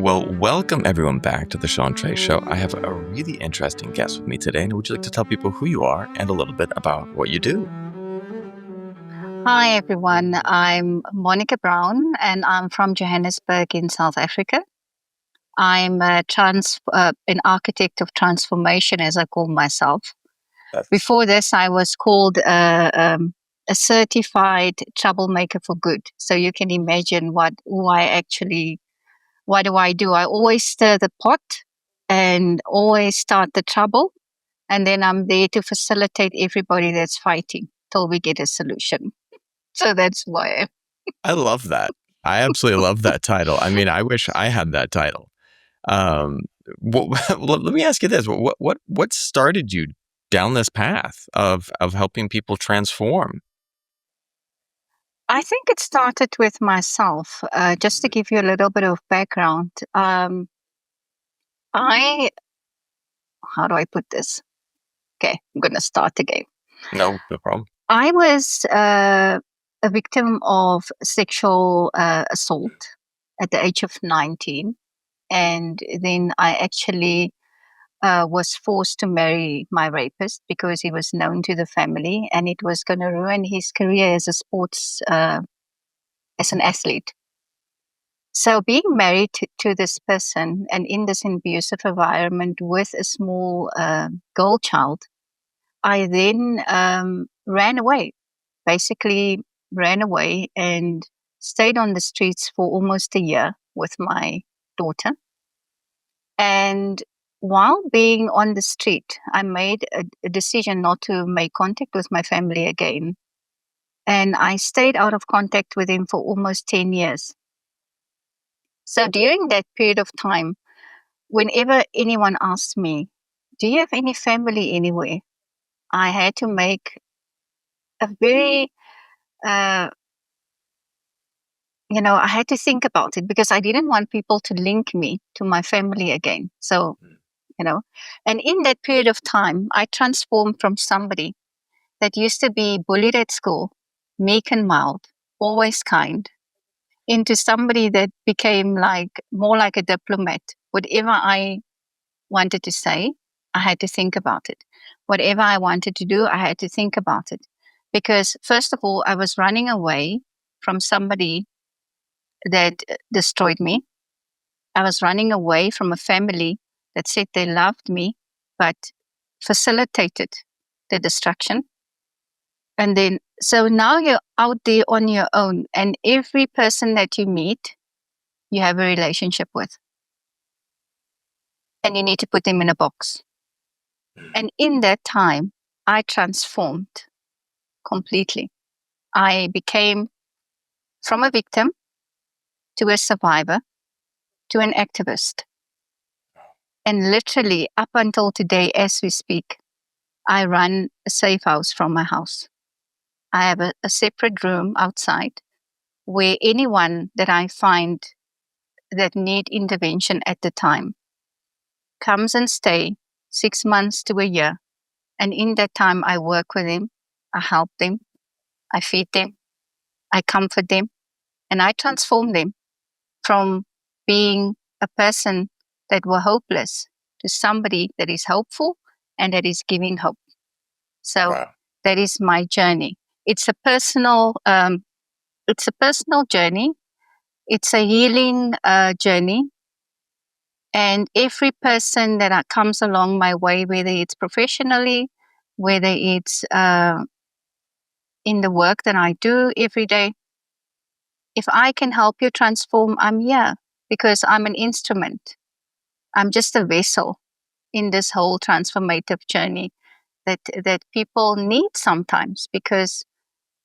Well, welcome everyone back to the Sean Trey Show. I have a really interesting guest with me today. And would you like to tell people who you are and a little bit about what you do? Hi, everyone. I'm Monica Brown, and I'm from Johannesburg in South Africa. I'm an architect of transformation, as I call myself. That's Before this, I was called a certified troublemaker for good. So you can imagine what do I do? I always stir the pot and always start the trouble, and then I'm there to facilitate everybody that's fighting till we get a solution. So that's why. I love that. I absolutely love that title. I mean, I wish I had that title. Um, let me ask you this: what started you down this path of helping people transform? I think it started with myself. Just to give you a little bit of background, I how do I put this? Okay, I'm going to start again. No problem. I was a victim of sexual assault at the age of 19, and then I actually was forced to marry my rapist because he was known to the family, and it was going to ruin his career as a sports as an athlete. So being married to this person and in this abusive environment with a small girl child, I then ran away, basically ran away and stayed on the streets for almost a year with my daughter. And while being on the street, I made a decision not to make contact with my family again. And I stayed out of contact with them for almost 10 years. So during that period of time, whenever anyone asked me, do you have any family anywhere? I had to make a very, uh, I had to think about it because I didn't want people to link me to my family again. So, and in that period of time, I transformed from somebody that used to be bullied at school, meek and mild, always kind, into somebody that became more like a diplomat. Whatever I wanted to say, I had to think about it. Whatever I wanted to do, I had to think about it. Because, first of all, I was running away from somebody that destroyed me. I was running away from a family that said they loved me, but facilitated the destruction. And then, so now you're out there on your own, and every person that you meet, you have a relationship with. And you need to put them in a box. And in that time, I transformed completely. I became from a victim to a survivor to an activist. And literally, up until today, as we speak, I run a safe house from my house. I have a separate room outside where anyone that I find that need intervention at the time comes and stay 6 months to a year. And in that time, I work with them, I help them, I feed them, I comfort them, and I transform them from being a person that were hopeless to somebody that is hopeful and that is giving hope. So Wow. that is my journey. It's a personal journey. It's a healing journey. And every person that comes along my way, whether it's professionally, whether it's in the work that I do every day, if I can help you transform, I'm here because I'm an instrument. I'm just a vessel in this whole transformative journey that people need sometimes because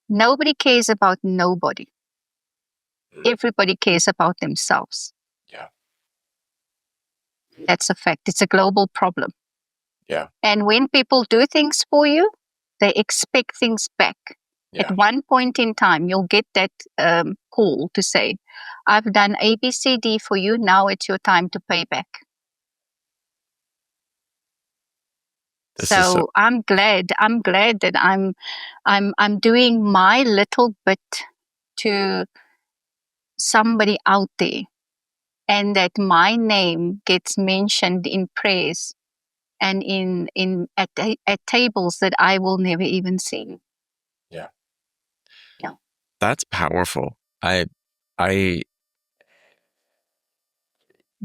nobody cares about nobody. Everybody cares about themselves. Yeah. That's a fact. It's a global problem. Yeah. And when people do things for you, they expect things back. Yeah. At one point in time, you'll get that call to say, I've done A, B, C, D for you. Now it's your time to pay back. This is so. So I'm glad that I'm doing my little bit to somebody out there and that my name gets mentioned in prayers and at tables that I will never even see. Yeah. Yeah. That's powerful. I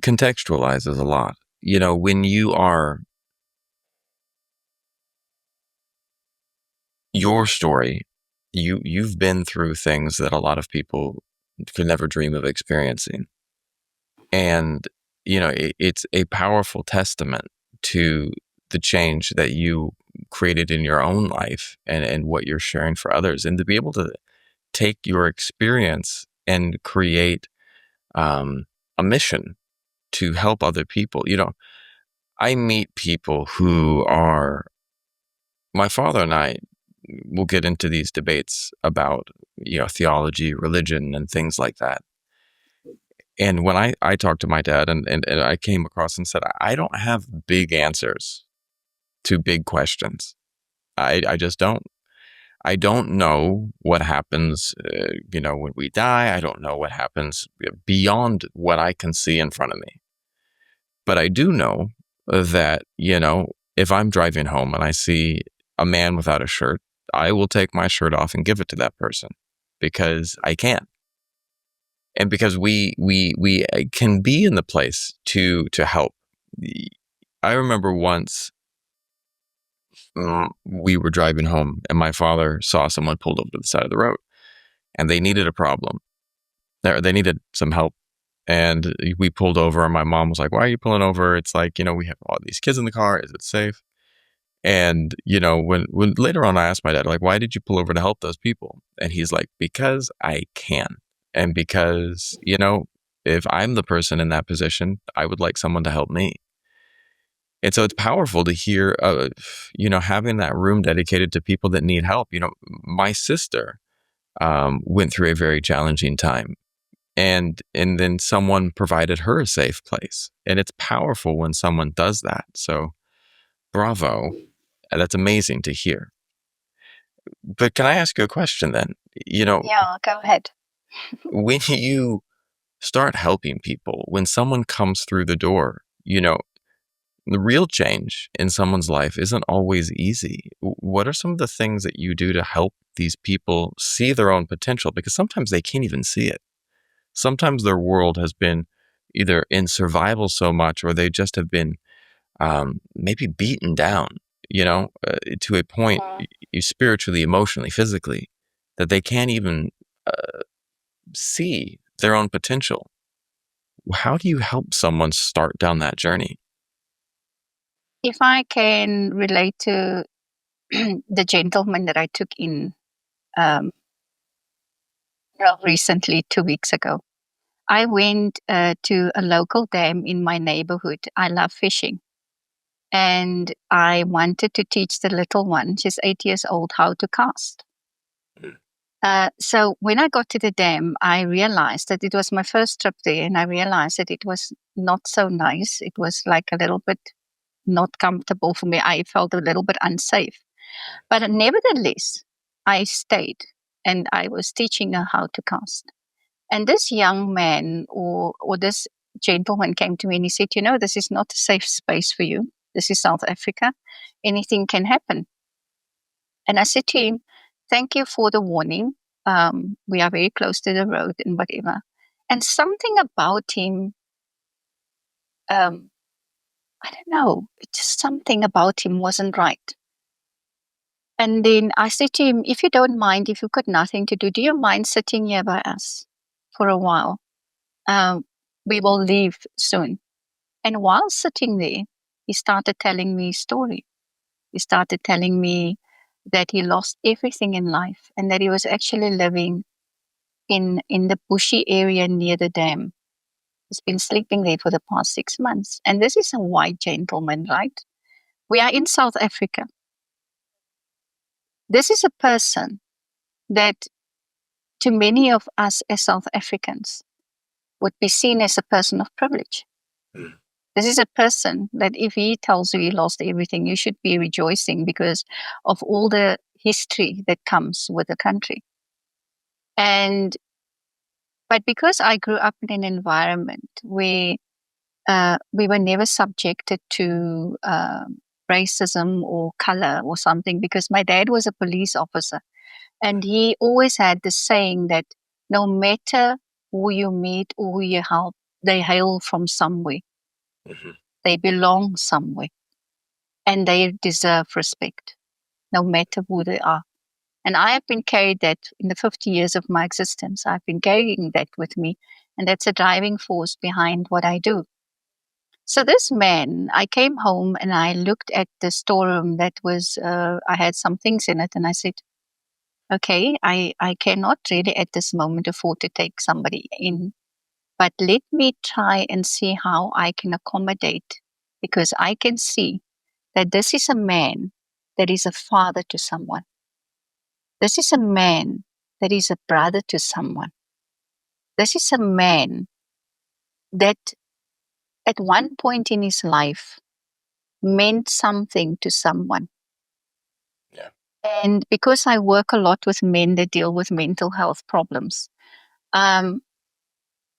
contextualizes a lot. When you are your story, you've been through things that a lot of people could never dream of experiencing. And, it's a powerful testament to the change that you created in your own life and what you're sharing for others. And to be able to take your experience and create a mission to help other people. I meet people who are, my father and I will get into these debates about, theology, religion, and things like that. And when I talked to my dad and I came across and said, I don't have big answers to big questions. I just don't. I don't know what happens, when we die. I don't know what happens beyond what I can see in front of me. But I do know that, if I'm driving home and I see a man without a shirt, I will take my shirt off and give it to that person because I can. And because we can be in the place to help. I remember once we were driving home and my father saw someone pulled over to the side of the road and they needed a problem. They needed some help. And we pulled over and my mom was like, why are you pulling over? It's like, we have all these kids in the car. Is it safe? And, when later on I asked my dad, like, why did you pull over to help those people? And he's like, because I can. And because, if I'm the person in that position, I would like someone to help me. And so it's powerful to hear, having that room dedicated to people that need help. My sister went through a very challenging time. And then someone provided her a safe place. And it's powerful when someone does that. So bravo. That's amazing to hear. But can I ask you a question then? Yeah, go ahead. When you start helping people, when someone comes through the door, the real change in someone's life isn't always easy. What are some of the things that you do to help these people see their own potential? Because sometimes they can't even see it. Sometimes their world has been either in survival so much or they just have been maybe beaten down, to a point spiritually, emotionally, physically, that they can't even see their own potential. How do you help someone start down that journey? If I can relate to the gentleman that I took in um, recently, 2 weeks ago, I went to a local dam in my neighborhood. I love fishing. And I wanted to teach the little one, she's 8 years old, how to cast. So when I got to the dam, I realized that it was my first trip there, and I realized that it was not so nice. It was like a little bit not comfortable for me. I felt a little bit unsafe. But nevertheless, I stayed and I was teaching her how to cast. And this young man or this gentleman came to me and he said, this is not a safe space for you. This is South Africa. Anything can happen. And I said to him, thank you for the warning. We are very close to the road and whatever. And something about him, um, I don't know, it's just something about him wasn't right. And then I said to him, if you don't mind, if you've got nothing to do you mind sitting here by us for a while? We will leave soon. And while sitting there, he started telling me a story. He started telling me that he lost everything in life and that he was actually living in the bushy area near the dam. He's been sleeping there for the past 6 months. And this is a white gentleman, right? We are in South Africa. This is a person that, to many of us as South Africans, would be seen as a person of privilege. This is a person that if he tells you he lost everything, you should be rejoicing because of all the history that comes with the country. And But because I grew up in an environment where we were never subjected to racism or color or something, because my dad was a police officer and he always had this saying that no matter who you meet or who you help, they hail from somewhere. Mhm. They belong somewhere and they deserve respect, no matter who they are. And I have been carried that in the 50 years of my existence. I've been carrying that with me. And that's a driving force behind what I do. So this man, I came home and I looked at the storeroom that was, I had some things in it. And I said, okay, I cannot really at this moment afford to take somebody in, but let me try and see how I can accommodate, because I can see that this is a man that is a father to someone. This is a man that is a brother to someone. This is a man that at one point in his life meant something to someone. Yeah. And because I work a lot with men that deal with mental health problems, um,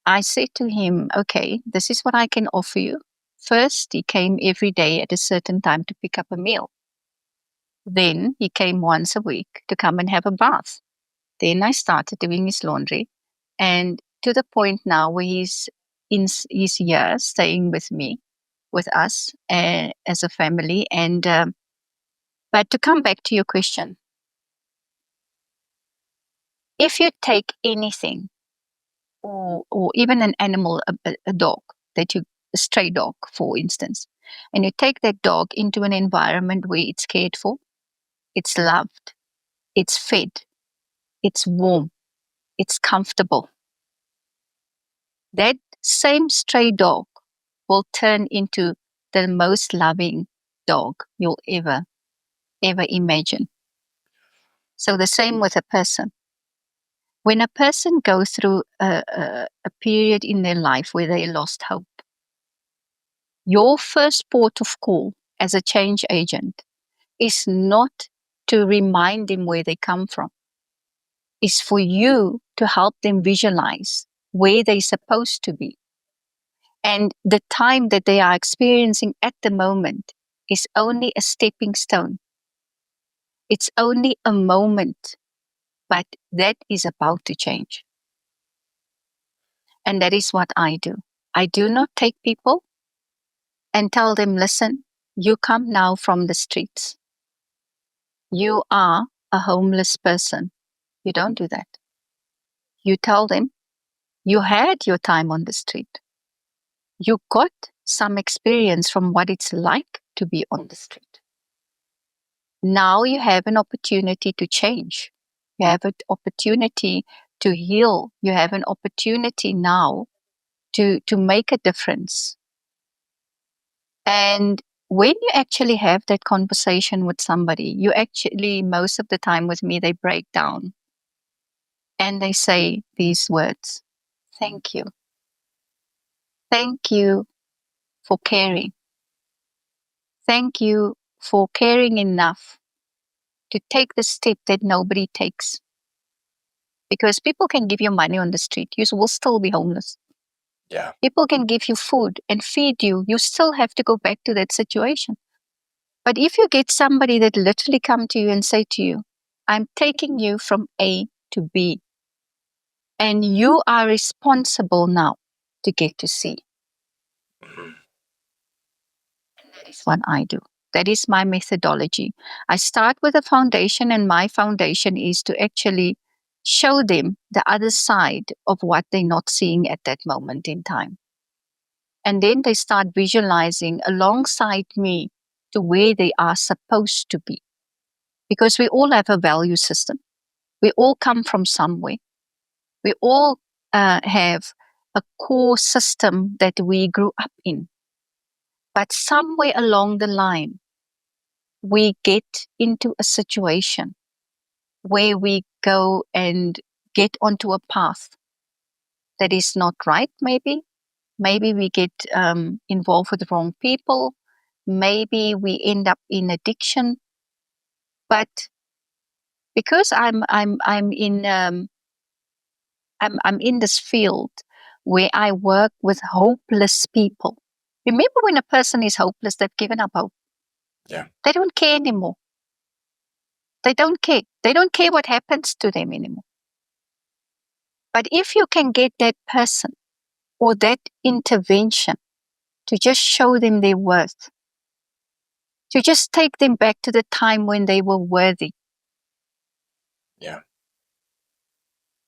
I said to him, okay, this is what I can offer you. First, he came every day at a certain time to pick up a meal. Then he came once a week to come and have a bath. Then I started doing his laundry. And to the point now where he's here staying with me, with us as a family. And but to come back to your question, if you take anything, or even an animal, a dog, that you a stray dog, for instance, and you take that dog into an environment where it's cared for, it's loved, it's fed, it's warm, it's comfortable, that same stray dog will turn into the most loving dog you'll ever imagine. So the same with a person. When a person goes through a period in their life where they lost hope, your first port of call as a change agent is not to remind them where they come from. Is for you to help them visualize where they're supposed to be. And the time that they are experiencing at the moment is only a stepping stone. It's only a moment, but that is about to change. And that is what I do. I do not take people and tell them, listen, you come now from the streets. You are a homeless person. You don't do that. You tell them you had your time on the street. You got some experience from what it's like to be on the street. Now you have an opportunity to change. You have an opportunity to heal. You have an opportunity now to make a difference. And when you actually have that conversation with somebody, you actually, most of the time with me, they break down and they say these words: thank you. Thank you for caring. Thank you for caring enough to take the step that nobody takes. Because people can give you money on the street, you will still be homeless. Yeah. People can give you food and feed you, you still have to go back to that situation. But if you get somebody that literally come to you and say to you, I'm taking you from A to B, and you are responsible now to get to C. Mhm. That is what I do. That is my methodology. I start with a foundation, and my foundation is to actually show them the other side of what they're not seeing at that moment in time. And then they start visualizing alongside me to where they are supposed to be. Because we all have a value system. We all come from somewhere. We all have a core system that we grew up in. But somewhere along the line, we get into a situation where we go and get onto a path that is not right, maybe. Maybe we get involved with the wrong people. Maybe we end up in addiction. But because I'm in I'm in this field where I work with hopeless people. Remember when a person is hopeless, they've given up hope. Yeah. They don't care anymore. They don't care. They don't care what happens to them anymore. But if you can get that person or that intervention to just show them their worth, to just take them back to the time when they were worthy, Yeah.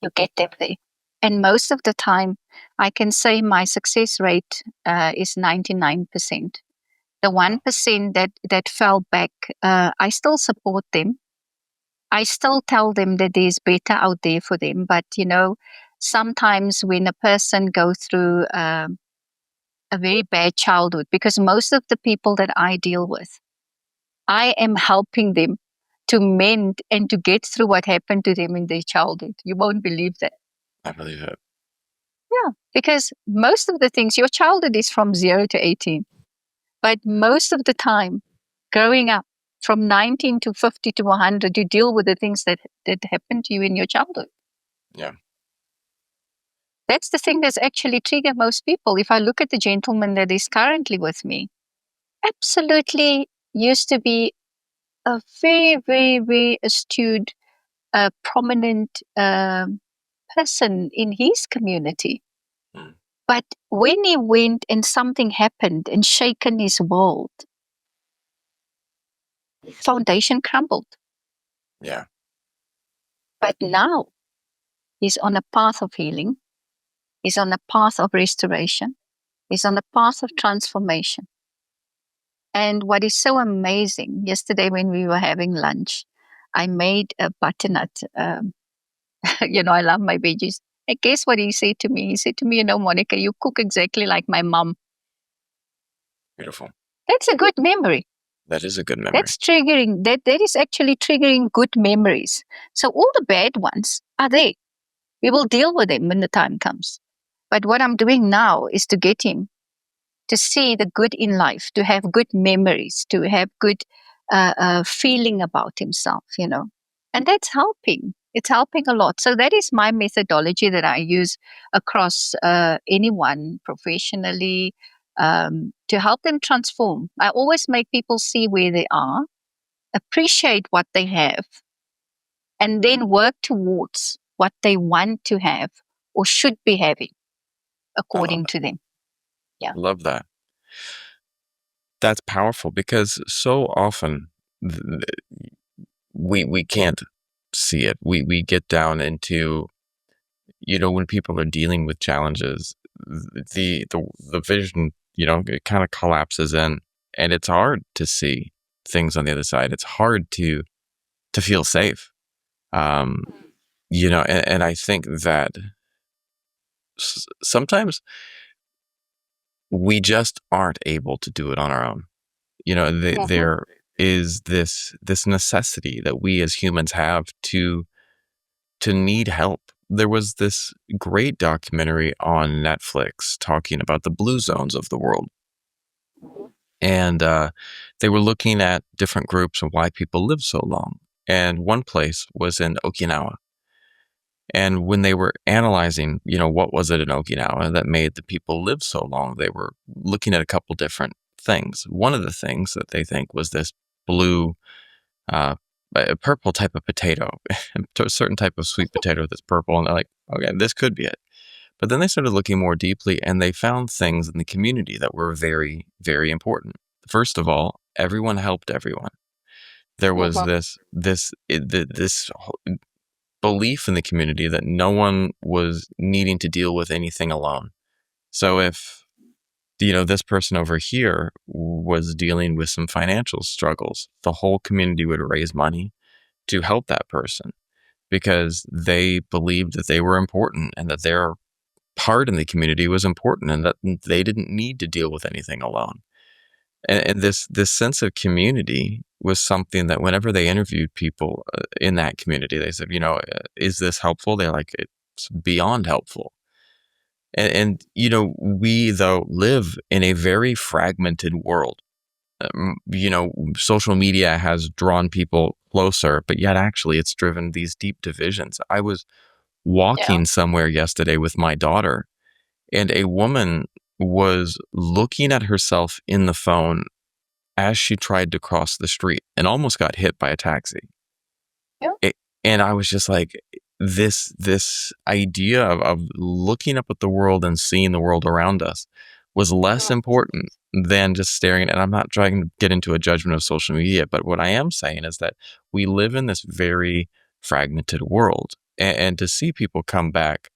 you get them there. And most of the time, I can say my success rate is 99%. The 1% that fell back, I still support them. I still tell them that there's better out there for them. But, sometimes when a person goes through a very bad childhood, because most of the people that I deal with, I am helping them to mend and to get through what happened to them in their childhood. You won't believe that. I believe it. Yeah, because most of the things, your childhood is from 0 to 18. But most of the time, growing up from 19 to 50 to 100, you deal with the things that happened to you in your childhood. Yeah. That's the thing that's actually triggered most people. If I look at the gentleman that is currently with me, absolutely used to be a very, very, very astute, prominent person in his community. Mm. But when he went and something happened and shaken his world, foundation crumbled. Yeah. But now he's on a path of healing. He's on a path of restoration. He's on a path of transformation. And what is so amazing, yesterday when we were having lunch, I made a butternut. I love my veggies. And guess what he said to me? He said to me, Monica, you cook exactly like my mom. Beautiful. That's a good memory. That is a good memory. That's triggering. That is actually triggering good memories. So all the bad ones are there. We will deal with them when the time comes. But what I'm doing now is to get him to see the good in life, to have good memories, to have good feeling about himself, And that's helping. It's helping a lot. So that is my methodology that I use across anyone professionally to help them transform. I always make people see where they are, appreciate what they have, and then work towards what they want to have or should be having I love according that. to them. Yeah. Love that. That's powerful because so often we can't see it. We get down into, when people are dealing with challenges, the vision, it kind of collapses in, and it's hard to see things on the other side. It's hard to feel safe. Um, and I think that sometimes we just aren't able to do it on our own. There is this necessity that we as humans have to need help. There was this great documentary on Netflix talking about the blue zones of the world. And they were looking at different groups and why people live so long. And one place was in Okinawa. And when they were analyzing, what was it in Okinawa that made the people live so long, they were looking at a couple different things. One of the things that they think was this blue, a purple type of potato, a certain type of sweet potato that's purple. And they're like, okay, this could be it. But then they started looking more deeply and they found things in the community that were very, very important. First of all, everyone helped everyone. There was this belief in the community that no one was needing to deal with anything alone. So if this person over here was dealing with some financial struggles, the whole community would raise money to help that person because they believed that they were important and that their part in the community was important and that they didn't need to deal with anything alone. And this sense of community was something that whenever they interviewed people in that community, they said, is this helpful? They're like, it's beyond helpful. And we though live in a very fragmented world. Social media has drawn people closer, but yet actually it's driven these deep divisions. I was walking somewhere yesterday with my daughter, and a woman was looking at herself in the phone as she tried to cross the street and almost got hit by a taxi. Yeah. And I was just like, this idea of looking up at the world and seeing the world around us was less important than just staring. And I'm not trying to get into a judgment of social media, but what I am saying is that we live in this very fragmented world, and to see people come back,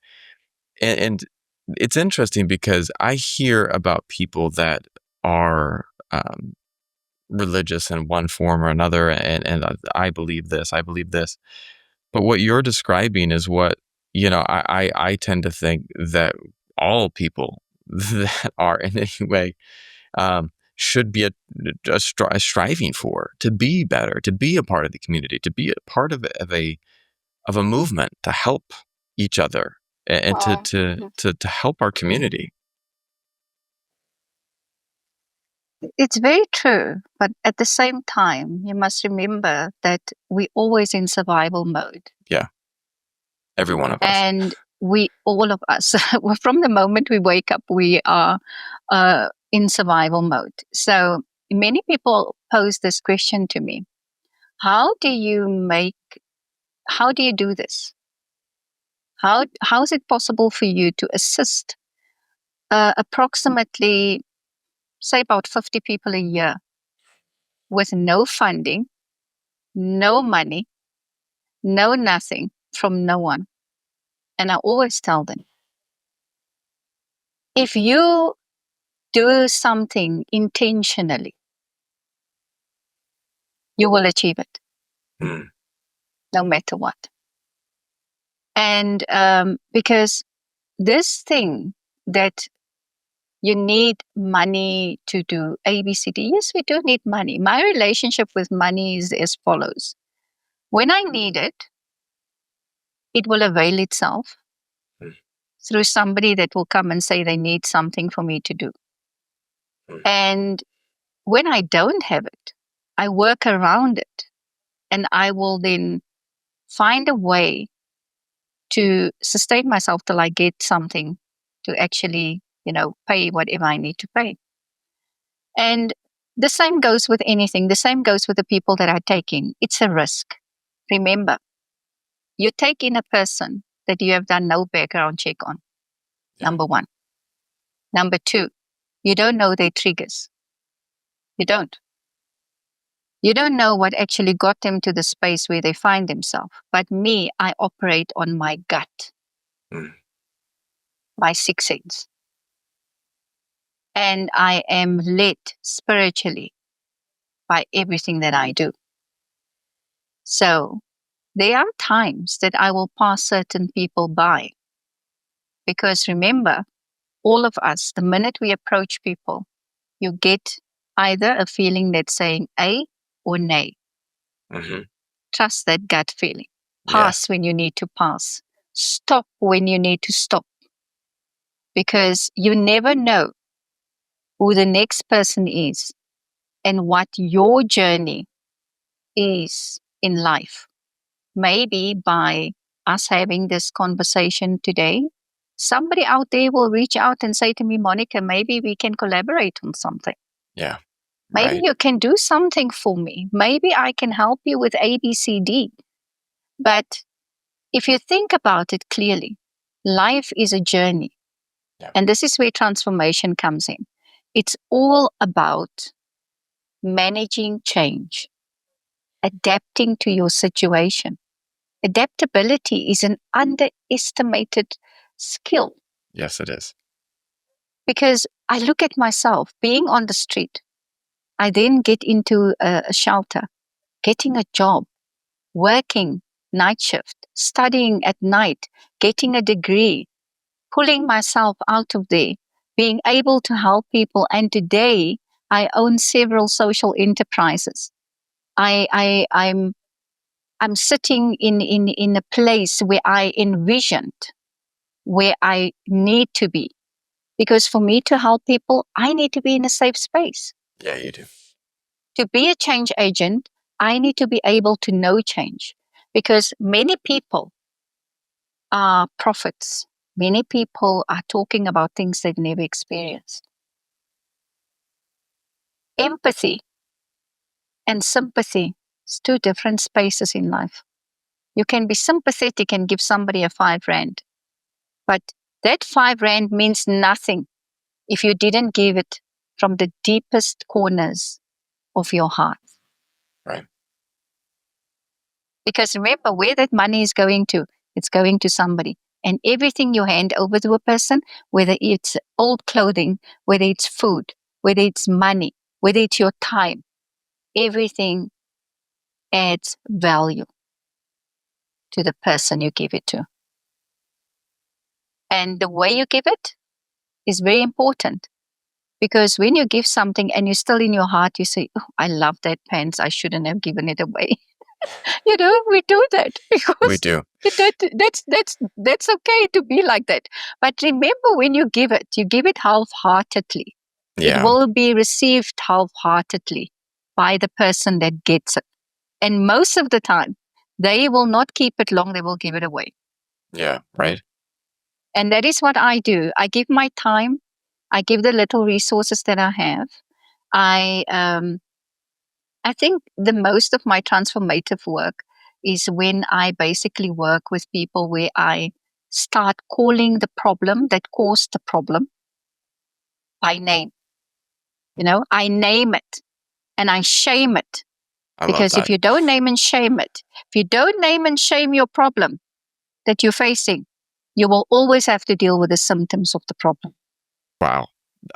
and it's interesting because I hear about people that are religious in one form or another, and I believe this, I believe this. But what you're describing is what, I tend to think that all people that are in any way should be a striving for, to be better, to be a part of the community, to be a part of a movement, to help each other, and to help our community. It's very true, but at the same time, you must remember that we're always in survival mode. Yeah. Every one of us. And all of us, from the moment we wake up, we are in survival mode. So many people pose this question to me: How do you do this? How is it possible for you to assist approximately, say, about 50 people a year with no funding, no money, no nothing from no one? And I always tell them, if you do something intentionally, you will achieve it, no matter what. And because this thing that you need money to do ABCD, yes, we do need money. My relationship with money is as follows: when I need it, it will avail itself through somebody that will come and say they need something for me to do. And when I don't have it, I work around it, and I will then find a way to sustain myself till I get something to actually, pay whatever I need to pay. And the same goes with anything. The same goes with the people that are taking. It's a risk. Remember, you take in a person that you have done no background check on. Yeah. Number one. Number two, you don't know their triggers. You don't. You don't know what actually got them to the space where they find themselves. But me, I operate on my gut, my sixth sense. And I am led spiritually by everything that I do. So there are times that I will pass certain people by. Because remember, all of us, the minute we approach people, you get either a feeling that's saying A or nay. Trust that gut feeling. Pass when you need to pass. Stop when you need to stop. Because you never know who the next person is and what your journey is in life. Maybe by us having this conversation today, somebody out there will reach out and say to me, Monica, maybe we can collaborate on something. Yeah. Maybe Right. you can do something for me. Maybe I can help you with ABCD. But if you think about it clearly, life is a journey. Yeah. And this is where transformation comes in. It's all about managing change, adapting to your situation. Adaptability is an underestimated skill. Yes, it is. Because I look at myself being on the street. I then get into a shelter, getting a job, working night shift, studying at night, getting a degree, pulling myself out of there, being able to help people. And today I own several social enterprises. I'm sitting in a place where I envisioned where I need to be. Because for me to help people, I need to be in a safe space. Yeah, you do. To be a change agent, I need to be able to know change. Because many people are prophets. Many people are talking about things they've never experienced. Empathy and sympathy is two different spaces in life. You can be sympathetic and give somebody a 5 rand, but that 5 rand means nothing if you didn't give it from the deepest corners of your heart. Right. Because remember where that money is going to, it's going to somebody. And everything you hand over to a person, whether it's old clothing, whether it's food, whether it's money, whether it's your time, everything adds value to the person you give it to. And the way you give it is very important. Because when you give something and you're still in your heart, you say, oh, I love that pants. I shouldn't have given it away. We do that We because do. that's okay to be like that. But remember, when you give it half-heartedly. It Yeah. will be received half-heartedly by the person that gets it. And most of the time, they will not keep it long. They will give it away. Yeah. Right. And that is what I do. I give my time. I give the little resources that I have. I think the most of my transformative work is when I basically work with people where I start calling the problem that caused the problem by name. I name it and I shame it. I love Because if that. you don't name and shame it, if you don't name and shame your problem that you're facing, you will always have to deal with the symptoms of the problem. Wow.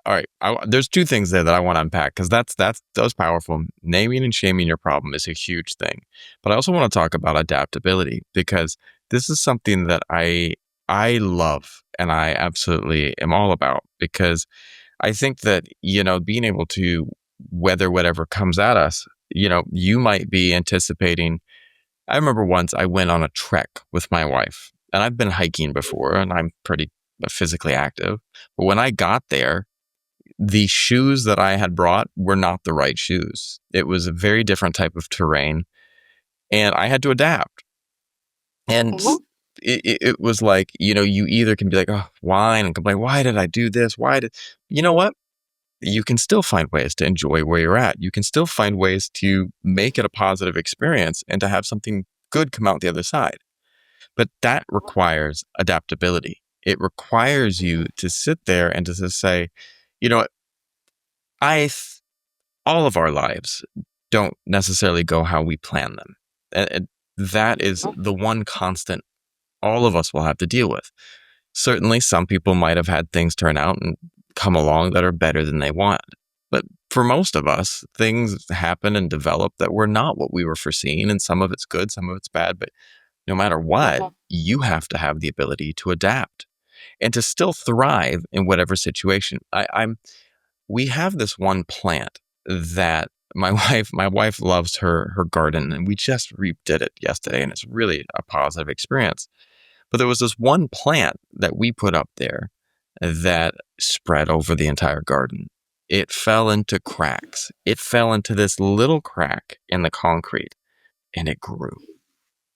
All right. There's two things there that I want to unpack because that was powerful. Naming and shaming your problem is a huge thing, but I also want to talk about adaptability because this is something that I love and I absolutely am all about because I think that being able to weather whatever comes at us. You might be anticipating. I remember once I went on a trek with my wife, and I've been hiking before, and I'm pretty physically active. But when I got there, the shoes that I had brought were not the right shoes. It was a very different type of terrain, and I had to adapt. And it was like, you either can be like, oh, whine and complain, why did I do this? You know what? You can still find ways to enjoy where you're at. You can still find ways to make it a positive experience and to have something good come out the other side. But that requires adaptability. It requires you to sit there and to just say, you know, I all of our lives don't necessarily go how we plan them. And that is the one constant all of us will have to deal with. Certainly, some people might have had things turn out and come along that are better than they want. But for most of us, things happen and develop that were not what we were foreseeing. And some of it's good, some of it's bad. But no matter what, you have to have the ability to adapt and to still thrive in whatever situation. We have this one plant that my wife loves her garden, and we just redid it yesterday, and it's really a positive experience. But there was this one plant that we put up there that spread over the entire garden. It fell into cracks. It fell into this little crack in the concrete, and it grew.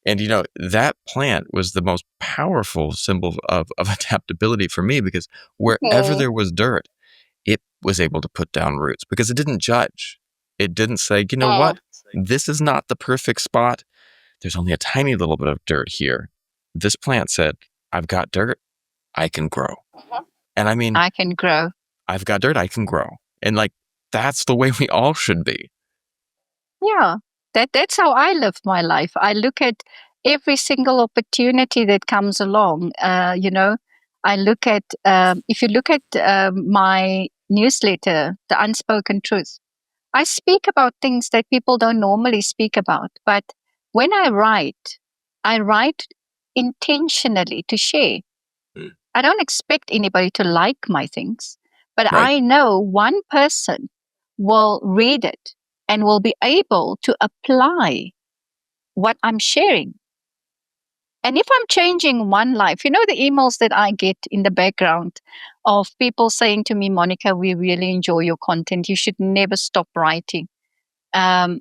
And that plant was the most powerful symbol of adaptability for me because wherever Okay. there was dirt, it was able to put down roots because it didn't judge. It didn't say, you know what, this is not the perfect spot. There's only a tiny little bit of dirt here. This plant said, I've got dirt, I can grow. And I mean, I can grow. I've got dirt, I can grow. And like, that's the way we all should be. Yeah, that's how I live my life. I look at every single opportunity that comes along. I look at if you look at my newsletter, The Unspoken Truth. I speak about things that people don't normally speak about. But when I write intentionally to share. Mm. I don't expect anybody to like my things, but Right. I know one person will read it and will be able to apply what I'm sharing. And if I'm changing one life, the emails that I get in the background of people saying to me, Monica, we really enjoy your content. You should never stop writing. Um,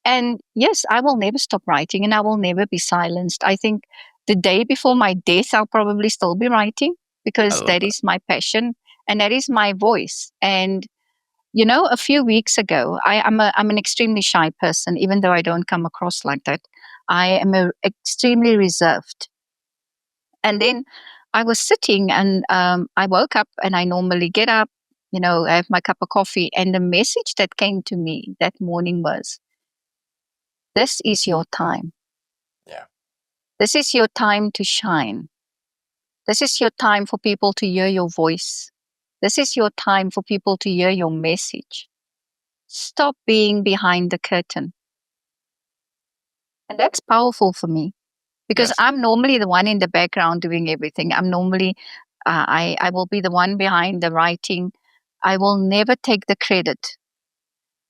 and yes, I will never stop writing and I will never be silenced. I think The day before my death, I'll probably still be writing I because love that that. is my passion and that is my voice. And a few weeks ago, I'm an extremely shy person, even though I don't come across like that. I am extremely reserved. And then I was sitting and I woke up and I normally get up, I have my cup of coffee. And the message that came to me that morning was, this is your time. Yeah. This is your time to shine. This is your time for people to hear your voice. This is your time for people to hear your message. Stop being behind the curtain. And that's powerful for me because Yes. I'm normally the one in the background doing everything. I'm normally, I will be the one behind the writing. I will never take the credit.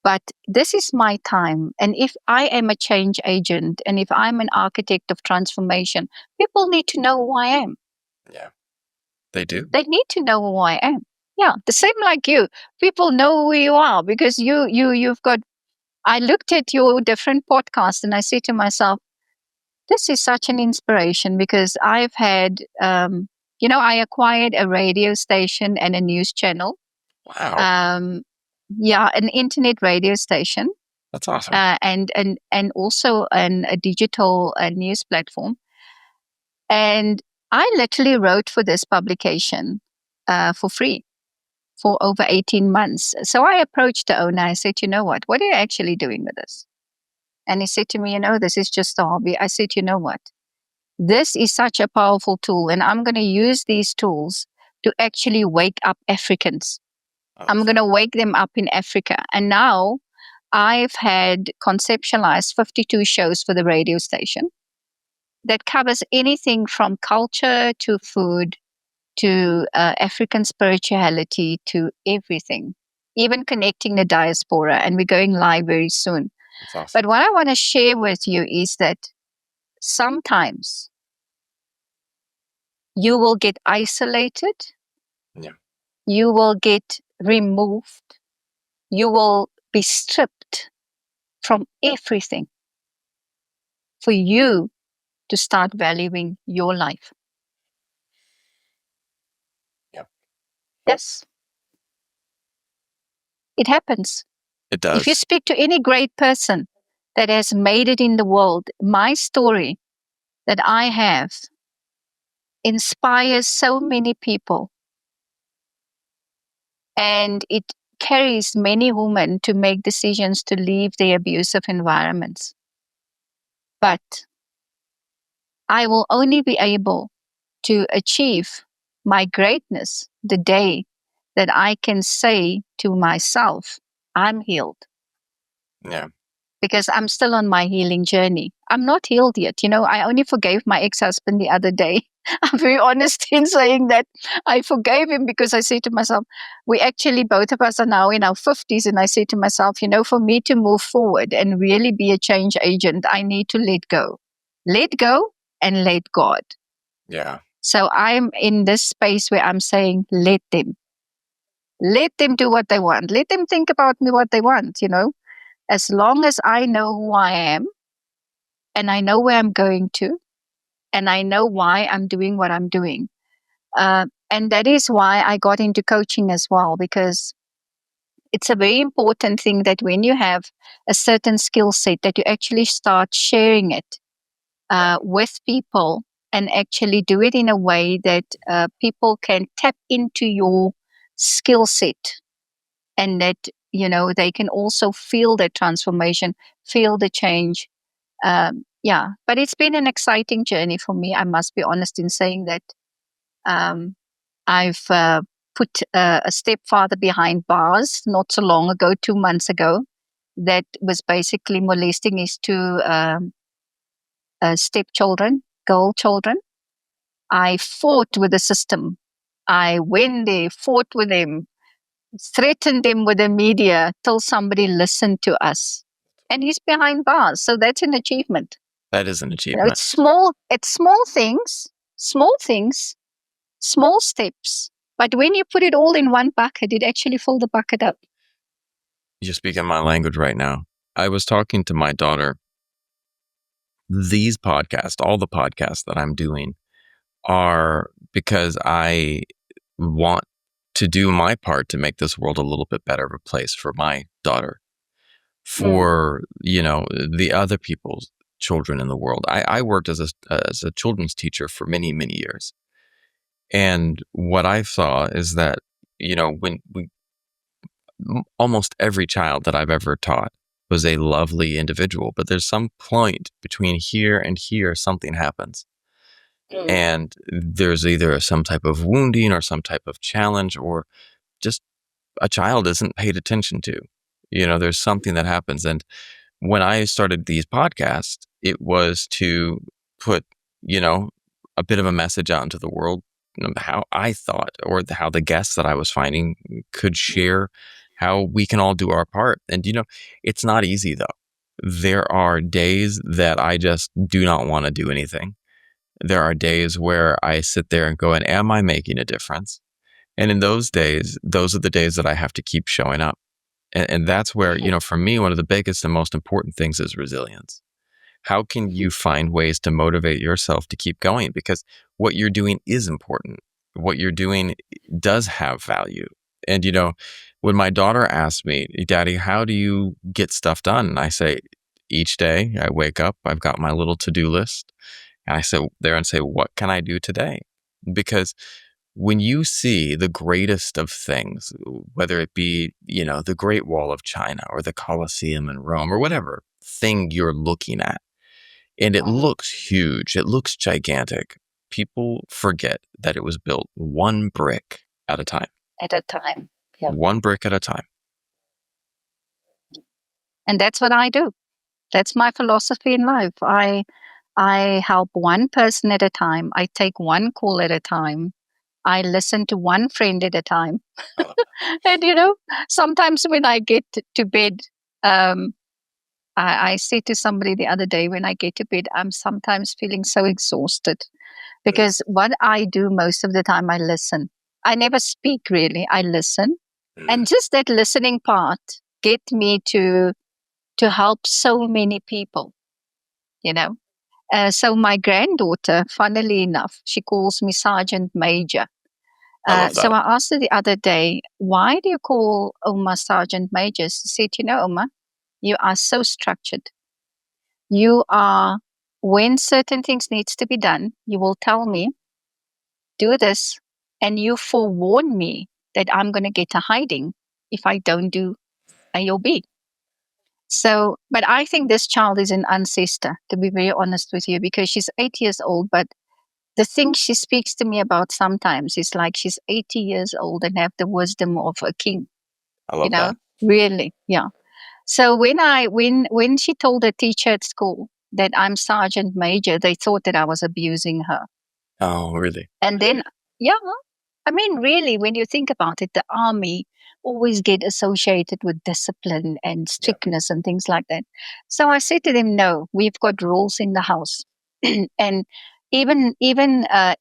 But this is my time. And if I am a change agent and if I'm an architect of transformation, people need to know who I am. Yeah. They do. They need to know who I am. Yeah, the same like you. People know who you are because you've got. I looked at your different podcasts and I said to myself, this is such an inspiration because I've had, I acquired a radio station and a news channel. Wow. Um, yeah, an internet radio station, That's awesome. and also a digital news platform. And I literally wrote for this publication for free for over 18 months. So I approached the owner. I said, you know what are you actually doing with this? And he said to me, this is just a hobby. I said, you know what? This is such a powerful tool, and I'm going to use these tools to actually wake up Africans. I I'm love going that. to wake them up in Africa. And now I've had conceptualized 52 shows for the radio station that covers anything from culture to food to African spirituality to everything, even connecting the diaspora. And we're going live very soon. That's awesome. But what I want to share with you is that sometimes you will get isolated, Yeah. you will get removed, you will be stripped from everything for you to start valuing your life. Yep. Yes, it happens. It If you does. speak to any great person that has made it in the world, my story that I have inspires so many people, and it carries many women to make decisions to leave their abusive environments. But I will only be able to achieve my greatness the day that I can say to myself, I'm healed. Yeah. Because I'm still on my healing journey. I'm not healed yet. I only forgave my ex-husband the other day. I'm very honest in saying that I forgave him because I said to myself, we actually, both of us are now in our 50s. And I said to myself, for me to move forward and really be a change agent, I need to let go. Let go and let God. Yeah. So I'm in this space where I'm saying, let them. Let them do what they want. Let them think about me what they want, As long as I know who I am and I know where I'm going to and I know why I'm doing what I'm doing. And that is why I got into coaching as well, because it's a very important thing that when you have a certain skill set that you actually start sharing it Yeah. with people and actually do it in a way that people can tap into your skill set and that they can also feel the transformation, feel the change. Yeah, but it's been an exciting journey for me. I must be honest in saying that. I've put a stepfather behind bars not so long ago, 2 months ago, that was basically molesting his two stepchildren, girl children. I fought with the system. I went there, fought with them, threatened them with the media till somebody listened to us. And he's behind bars. So that's an achievement. That is an achievement. It's small things, small steps. But when you put it all in one bucket, it actually fills the bucket up. You're speaking my language right now. I was talking to my daughter these podcasts, all the podcasts that I'm doing, are because I want to do my part to make this world a little bit better of a place for my daughter, Mm. for, the other people's children in the world. I worked as a children's teacher for many, many years. And what I saw is that, when almost every child that I've ever taught was a lovely individual, but there's some point between here and here, something happens. Mm. And there's either some type of wounding or some type of challenge, or just a child isn't paid attention to. There's something that happens. And when I started these podcasts, it was to put, you know, a bit of a message out into the world, how I thought, or how the guests that I was finding could share how we can all do our part. And, it's not easy though. There are days that I just do not want to do anything. There are days where I sit there and go, and am I making a difference? And in those days, those are the days that I have to keep showing up. And that's where, for me, one of the biggest and most important things is resilience. How can you find ways to motivate yourself to keep going? Because what you're doing is important. What you're doing does have value. And, when my daughter asks me, Daddy, how do you get stuff done? And I say, each day I wake up, I've got my little to-do list. And I sit there and say, what can I do today? Because when you see the greatest of things, whether it be, the Great Wall of China or the Colosseum in Rome or whatever thing you're looking at, and it Mhm. looks huge, it looks gigantic, people forget that it was built one brick at a time, At a time. Yeah. one brick at a time. And that's what I do. That's my philosophy in life. I help one person at a time. I take one call at a time. I listen to one friend at a time. I love And sometimes when I get to bed, um, I said to somebody the other day, when I get to bed, I'm sometimes feeling so exhausted that. because what I do most of the time, I listen. I never speak really. I listen, Mm, and just that listening part get me to help so many people. You know, so my granddaughter, funnily enough, she calls me Sergeant Major. I love So that. I asked her the other day, why do you call Oma Sergeant Major? She said, Oma, you are so structured. You are, when certain things needs to be done, you will tell me, do this, and you forewarn me that I'm going to get a hiding if I don't do A or B. So, but I think this child is an ancestor, to be very honest with you, because she's 8 years old, but the things she speaks to me about sometimes is like she's 80 years old and have the wisdom of a king, I you love know, that. really. Yeah. So when she told the teacher at school that I'm Sergeant Major, they thought that I was abusing her. Oh, really? And then, yeah, I mean, really, when you think about it, the army always get associated with discipline and Yeah. strictness and things like that. So I said to them, no, we've got rules in the house. And even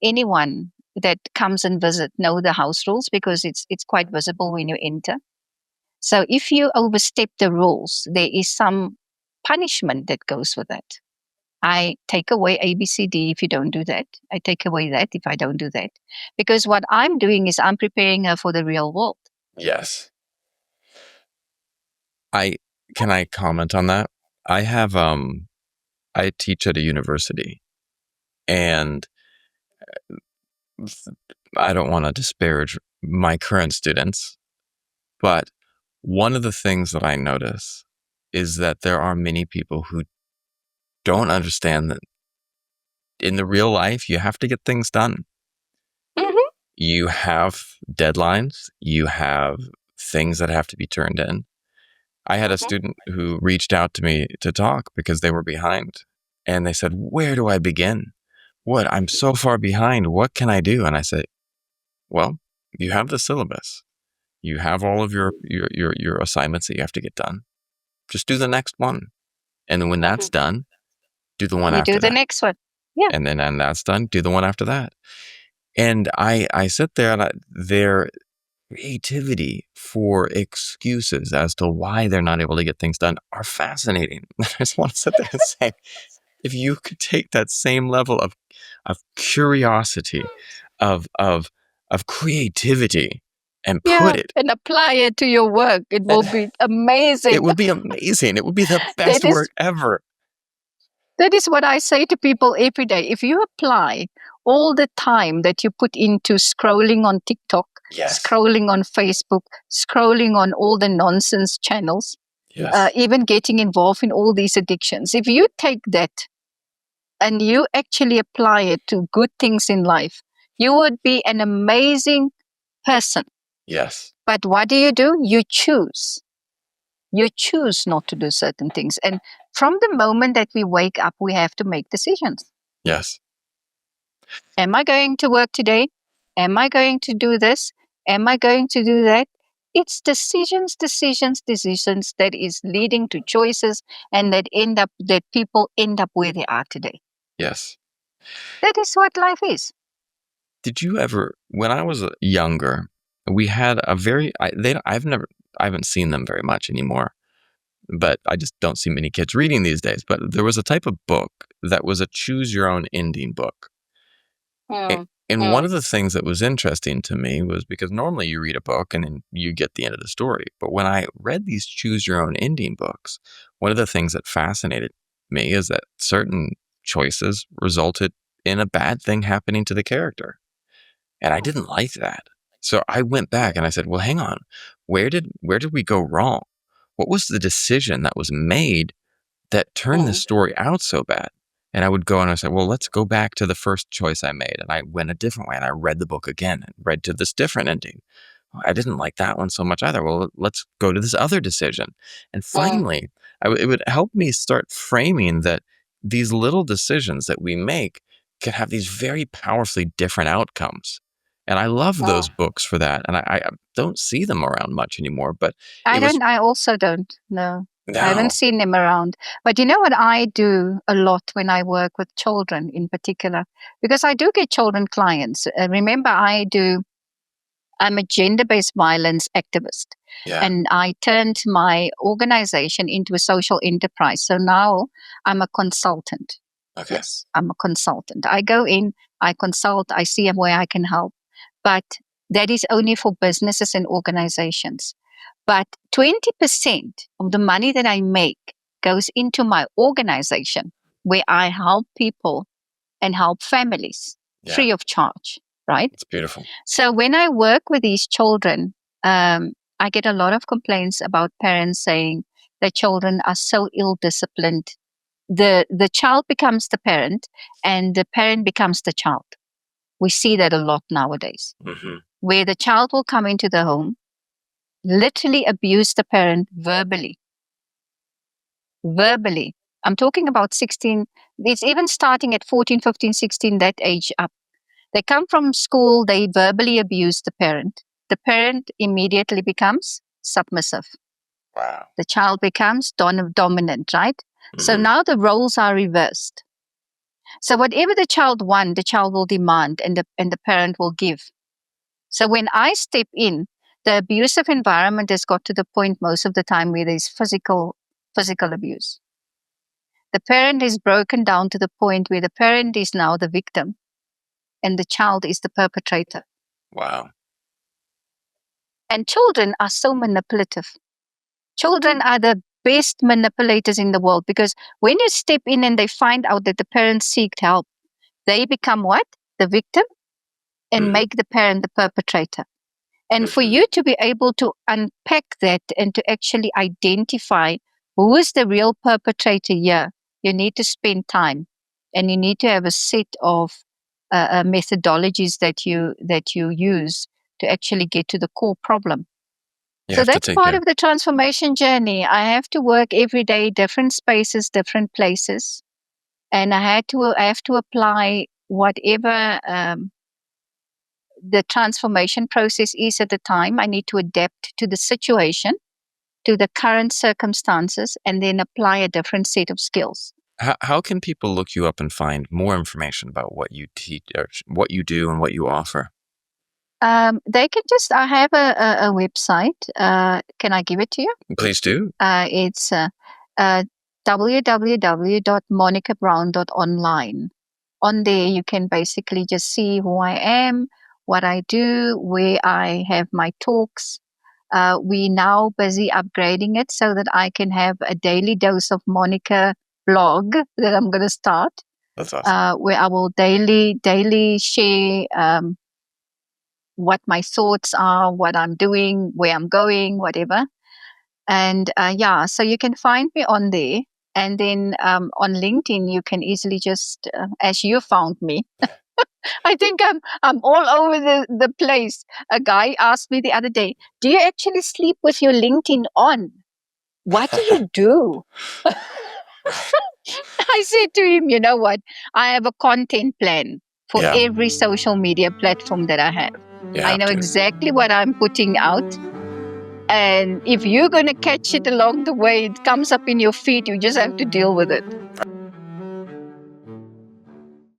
anyone that comes and visit know the house rules because it's quite visible when you enter. So if you overstep the rules, there is some punishment that goes with it. I take away ABCD if you don't do that. I take away that if I don't do that. Because what I'm doing is I'm preparing her for the real world. Yes. I Can I comment on that? I have I teach at a university, and I don't want to disparage my current students, but one of the things that I notice is that there are many people who don't understand that in the real life, you have to get things done. Hmm. You have deadlines, you have things that have to be turned in. I had a Hmm. student who reached out to me to talk because they were behind, and they said, where do I begin? What? I'm so far behind. What can I do? And I said, well, you have the syllabus. You have all of your assignments that you have to get done. Just do the next one. And then when that's Hmm. done, do the one You do after the that. next one. Yeah. And then and that's done, do the one after that. And I sit there and their creativity for excuses as to why they're not able to get things done are fascinating. I just want to sit there and say, if you could take that same level of curiosity, of creativity, and Yeah, put it, and apply it to your work. It will be it amazing. would be amazing. It would be the best That is work ever. that is what I say to people every day. If you apply all the time that you put into scrolling on TikTok, Yes. scrolling on Facebook, scrolling on all the nonsense channels, Yes. even getting involved in all these addictions, if you take that and you actually apply it to good things in life, you would be an amazing person. Yes. But what do? You choose. You choose not to do certain things. And from the moment that we wake up, we have to make decisions. Yes. Am I going to work today? Am I going to do this? Am I going to do that? It's decisions, decisions, decisions that is leading to choices and that people end up where they are today. Yes. That is what life is. Did you ever, when I was younger, we had a very, I haven't seen them very much anymore, but I just don't see many kids reading these days. But there was a type of book that was a choose your own ending book. Mm, And one mm, of the things that was interesting to me was because normally you read a book and then you get the end of the story. But when I read these choose your own ending books, one of the things that fascinated me is that certain choices resulted in a bad thing happening to the character. And I didn't like that. So I went back and I said, well, hang on. Where did we go wrong? What was the decision that was made that turned the mm, story out so bad? And I would go and I said, well, let's go back to the first choice I made. And I went a different way and I read the book again and read to this different ending. I didn't like that one so much either. Well, let's go to this other decision. And mm, finally, it would help me start framing that these little decisions that we make can have these very powerfully different outcomes. And I love those mm. books for that. And I don't see them around much anymore, but it I was don't, I also don't. No, I haven't now. seen them around. But you know what I do a lot when I work with children in particular? Because I do get children clients. Remember, I'm a gender based violence activist. Yeah. And I turned my organization into a social enterprise. So now I'm a consultant. Okay. Yes, I'm a consultant. I go in, I consult, I see where I can help. But that is only for businesses and organizations. But 20% of the money that I make goes into my organization where I help people and help families Yeah. free of charge, right? It's beautiful. So when I work with these children, I get a lot of complaints about parents saying their children are so ill disciplined. The child becomes the parent and the parent becomes the child. We see that a lot nowadays, Hmm. where the child will come into the home, literally abuse the parent verbally. Verbally. I'm talking about 16, it's even starting at 14, 15, 16, that age up. They come from school, they verbally abuse the parent. The parent immediately becomes submissive. Wow. The child becomes dominant, right? So Hmm. now the roles are reversed. So whatever the child wants, the child will demand and the parent will give. So when I step in, the abusive environment has got to the point most of the time where there's physical abuse. The parent is broken down to the point where the parent is now the victim and the child is the perpetrator. Wow. And children are so manipulative. Children are the best manipulators in the world because when you step in and they find out that the parents seek help, they become what? The victim and Hmm. make the parent the perpetrator. And for Hmm. you to be able to unpack that and to actually identify who is the real perpetrator here, you need to spend time and you need to have a set of methodologies that you use to actually get to the core problem. You So have to that's take part care. of the transformation journey. I have to work every day, different spaces, different places, and I have to apply whatever the transformation process is at the time. I need to adapt to the situation, to the current circumstances, and then apply a different set of skills. How can people look you up and find more information about what you teach, or what you do, and what you offer? They can just, I have a website. Can I give it to you? Please do. It's www.monicabrown.online. On there, you can basically just see who I am, what I do, where I have my talks. We now busy upgrading it so that I can have a daily dose of Monica blog that I'm going to start, That's awesome. where I will daily share what my thoughts are, what I'm doing, where I'm going, whatever. And yeah, so you can find me on there. And then on LinkedIn, you can easily just, as you found me, I think I'm all over the place. A guy asked me the other day, "Do you actually sleep with your LinkedIn on? What do you do?" I said to him, "You know what? I have a content plan for Yeah, every social media platform that I have. you I have know to. exactly what I'm putting out. And if you're going to catch it along the way, it comes up in your feed, you just have to deal with it."